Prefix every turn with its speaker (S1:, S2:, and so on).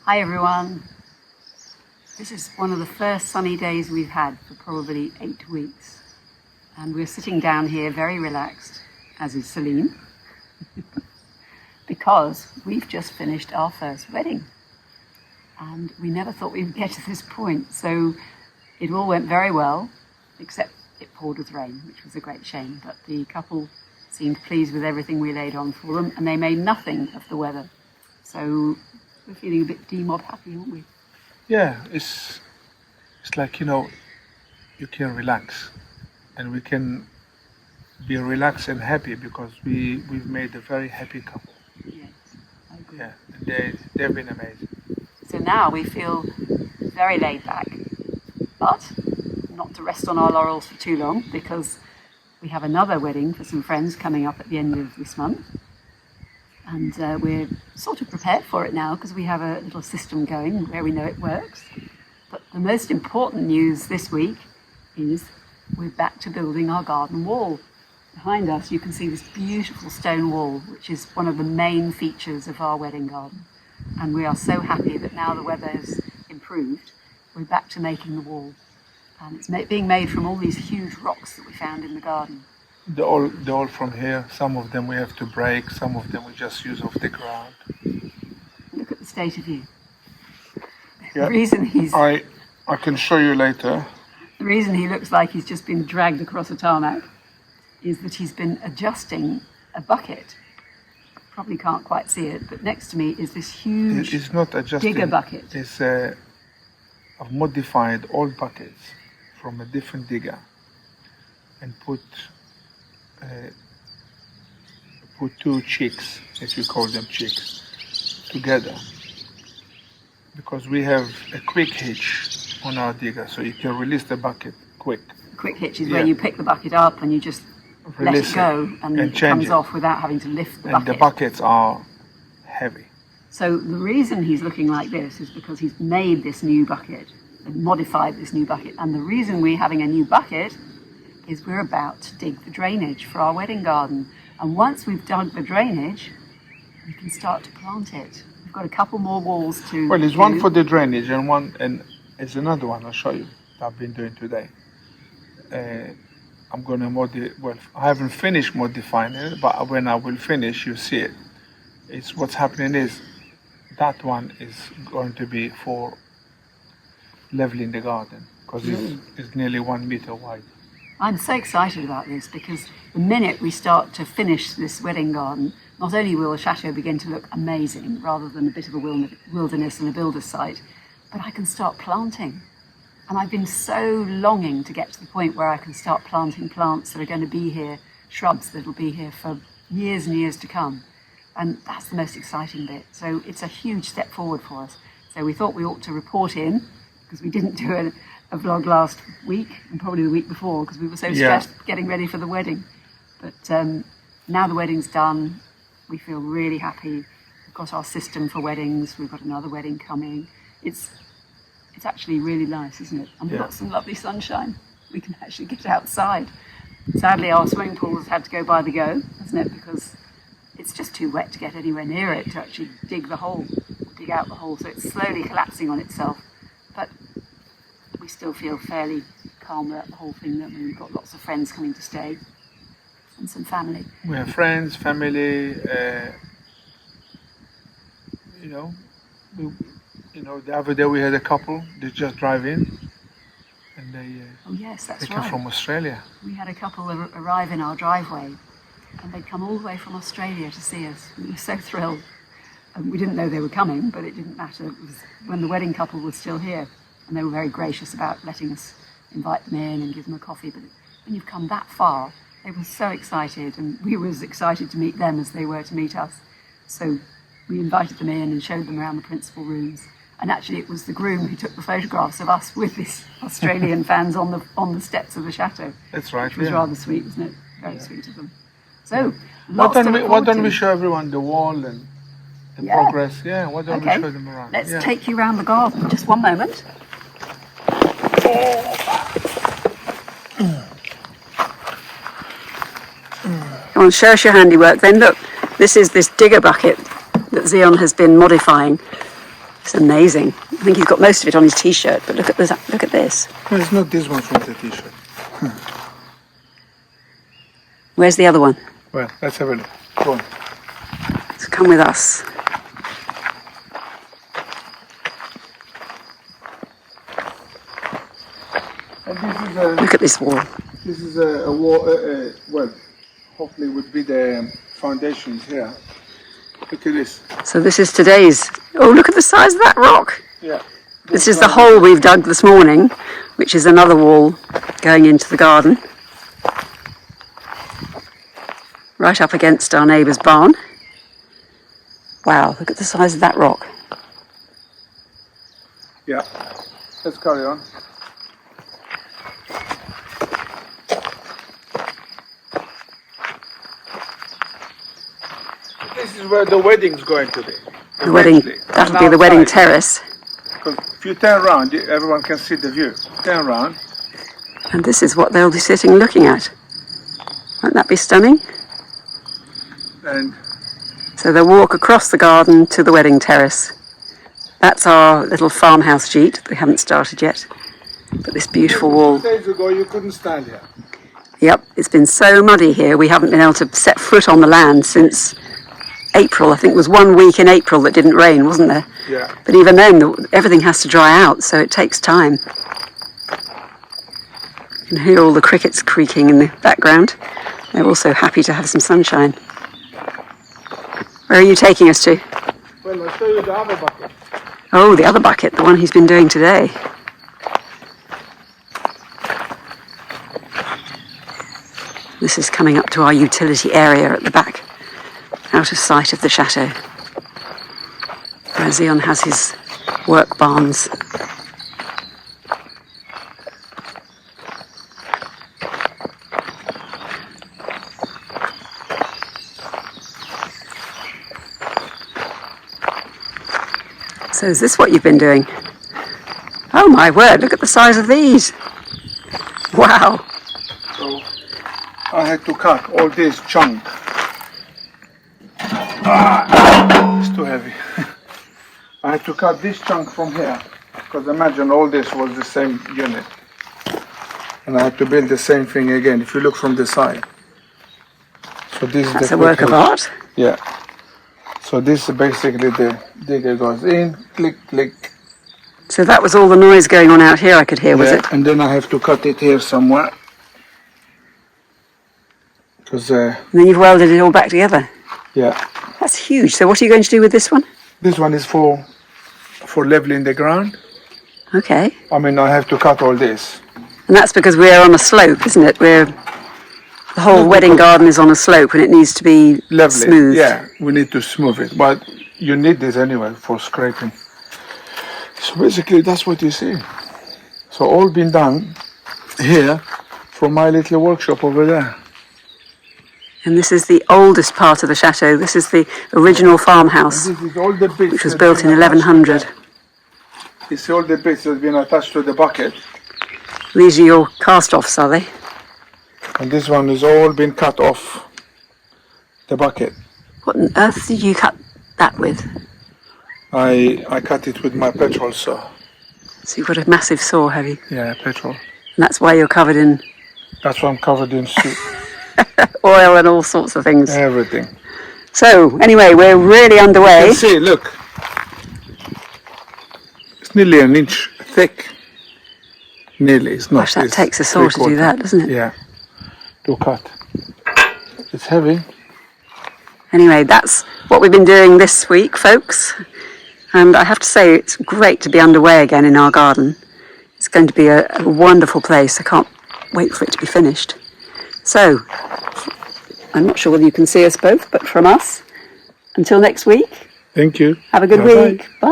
S1: Hi everyone. This is one of the first sunny days we've had for probably 8 weeks. And we're sitting down here very relaxed, as is Celine, because we've just finished our first wedding. And we never thought we would get to this point. So it all went very well, except it poured with rain, which was a great shame. But the couple seemed pleased with everything we laid on for them, and they made nothing of the weather. So we're feeling a bit demob happy, aren't we?
S2: Yeah, it's like, you can relax, and we can be relaxed and happy because we've made a very happy couple.
S1: Yes, I agree.
S2: Yeah, they've been amazing.
S1: So now we feel very laid back, but not to rest on our laurels for too long, because we have another wedding for some friends coming up at the end of this month. And we're sort of prepared for it now because we have a little system going where we know it works. But the most important news this week is we're back to building our garden wall. Behind us you can see this beautiful stone wall, which is one of the main features of our wedding garden. And we are so happy that now the weather has improved, we're back to making the wall. And it's being made from all these huge rocks that we found in the garden.
S2: They're all from here. Some of them we have to break, some of them we just use off the ground.
S1: Look at the state of you.
S2: Yeah.
S1: The reason
S2: I can show you later.
S1: The reason he looks like he's just been dragged across a tarmac is that he's been adjusting a bucket. Probably can't quite see it, but next to me is this huge
S2: It's not adjusting.
S1: digger bucket.
S2: It's I've modified all buckets from a different digger and put two chicks, if you call them chicks, together, because we have a quick hitch on our digger, so you can release the bucket quick.
S1: Quick hitch is where you pick the bucket up and you just
S2: Release
S1: let it go and it comes off without having to lift the bucket.
S2: And the buckets are heavy.
S1: So the reason he's looking like this is because he's made this new bucket and modified this new bucket. And the reason we're having a new bucket is we're about to dig the drainage for our wedding garden. And once we've dug the drainage, we can start to plant it. We've got a couple more walls to
S2: Well, there's
S1: do.
S2: one for the drainage and there's another one I'll show you that I've been doing today. I'm going to I haven't finished modifying it, but when I will finish, you'll see it. It's what's happening is that one is going to be for leveling the garden because it's nearly 1 meter wide.
S1: I'm so excited about this because the minute we start to finish this wedding garden, not only will the chateau begin to look amazing rather than a bit of a wilderness and a builder's site, but I can start planting. And I've been so longing to get to the point where I can start planting plants that are going to be here, shrubs that will be here for years and years to come. And that's the most exciting bit. So it's a huge step forward for us. So we thought we ought to report in, because we didn't do a vlog last week and probably the week before because we were so stressed getting ready for the wedding. But now the wedding's done, we feel really happy. We've got our system for weddings. We've got another wedding coming. It's actually really nice, isn't it? And we've got some lovely sunshine. We can actually get outside. Sadly, our swimming pool has had to go by the go, hasn't it? Because it's just too wet to get anywhere near it to actually dig out the hole. So it's slowly collapsing on itself. But we still feel fairly calm about the whole thing, don't we? We've got lots of friends coming to stay and some family.
S2: We have friends, family, the other day we had a couple, they just drive in and they come from Australia.
S1: We had a couple arrive in our driveway and they'd come all the way from Australia to see us. We were so thrilled. We didn't know they were coming, but it didn't matter. It was when the wedding couple was still here. And they were very gracious about letting us invite them in and give them a coffee. But when you've come that far, they were so excited, and we were as excited to meet them as they were to meet us. So we invited them in and showed them around the principal rooms. And actually it was the groom who took the photographs of us with these Australian fans on the steps of the chateau.
S2: That's right.
S1: Which was rather sweet, wasn't it? Very sweet of them. So,
S2: why don't we show everyone the wall and the progress? Yeah, why don't we show them around?
S1: Let's take you around the garden. Just one moment. Come on, show us your handiwork then. Look, this is this digger bucket that Zion has been modifying. It's amazing. I think he's got most of it on his t-shirt, but look at this. Look at this.
S2: No, it's not this one from the t-shirt.
S1: Where's the other one?
S2: Well, let's have a look. Go on.
S1: So come with us.
S2: And this is a,
S1: Look at this wall.
S2: this is a wall, well, hopefully would be the foundations here. Look at this.
S1: So this is today's. Oh, look at the size of that rock.
S2: Yeah.
S1: This is the hole we've dug this morning, which is another wall going into the garden. Right up against our neighbour's barn. Wow, look at the size of that rock.
S2: Yeah. Let's carry on. This is where the wedding's going to be.
S1: The wedding, that'll be the wedding terrace.
S2: Because if you turn around, everyone can see the view. Turn around.
S1: And this is what they'll be sitting looking at. Won't that be stunning?
S2: And
S1: So they'll walk across the garden to the wedding terrace. That's our little farmhouse sheet. We haven't started yet. But this beautiful wall.
S2: 2 days ago, you couldn't stand here.
S1: Yep, it's been so muddy here. We haven't been able to set foot on the land since April. I think it was 1 week in April that didn't rain, wasn't there?
S2: Yeah.
S1: But even then, everything has to dry out, so it takes time. You can hear all the crickets creaking in the background. They're also happy to have some sunshine. Where are you taking us to?
S2: Well, I'll show you the other bucket.
S1: Oh, the other bucket, the one he's been doing today. This is coming up to our utility area at the back, out of sight of the chateau, where Zion has his work barns. So is this what you've been doing? Oh my word, look at the size of these. Wow.
S2: So I had to cut all this chunk. It's too heavy. I had to cut this chunk from here, because imagine all this was the same unit. And I had to build the same thing again, if you look from the side. So this is
S1: That's
S2: the
S1: a work of art.
S2: Yeah. So this is basically the digger goes in, click, click.
S1: So that was all the noise going on out here I could hear, was
S2: Yeah,
S1: it?
S2: and then I have to cut it here somewhere. Because,
S1: And then you've welded it all back together.
S2: yeah.
S1: That's huge. So what are you going to do with this one?
S2: This one is for leveling the ground.
S1: Okay.
S2: I mean, I have to cut all this.
S1: And that's because we're on a slope, isn't it? The whole wedding garden is on a slope and it needs to be
S2: Level it.
S1: smooth.
S2: Yeah, we need to smooth it. But you need this anyway for scraping. So basically, that's what you see. So all been done here from my little workshop over there.
S1: And this is the oldest part of the chateau. This is the original farmhouse,
S2: This is all the bits
S1: which was
S2: that
S1: built in
S2: been attached to
S1: 1100.
S2: that. You see all the bits that have been attached to the bucket.
S1: These are your cast-offs, are they?
S2: And this one has all been cut off the bucket.
S1: What on earth did you cut that with?
S2: I cut it with my petrol saw.
S1: So you've got a massive saw, have you?
S2: Yeah, petrol.
S1: And that's why you're covered in
S2: That's why I'm covered in soup.
S1: oil and all sorts of things.
S2: Everything.
S1: So, anyway, we're really
S2: You
S1: underway.
S2: can see, look. It's nearly an inch thick. Nearly, it's not.
S1: Gosh, that
S2: it's
S1: takes a saw to do
S2: 3/4.
S1: that, doesn't it?
S2: Yeah, to cut. It's heavy.
S1: Anyway, that's what we've been doing this week, folks. And I have to say, it's great to be underway again in our garden. It's going to be a wonderful place. I can't wait for it to be finished. So, I'm not sure whether you can see us both, but from us, until next week,
S2: Thank you.
S1: have a good
S2: Bye-bye.
S1: week. Bye.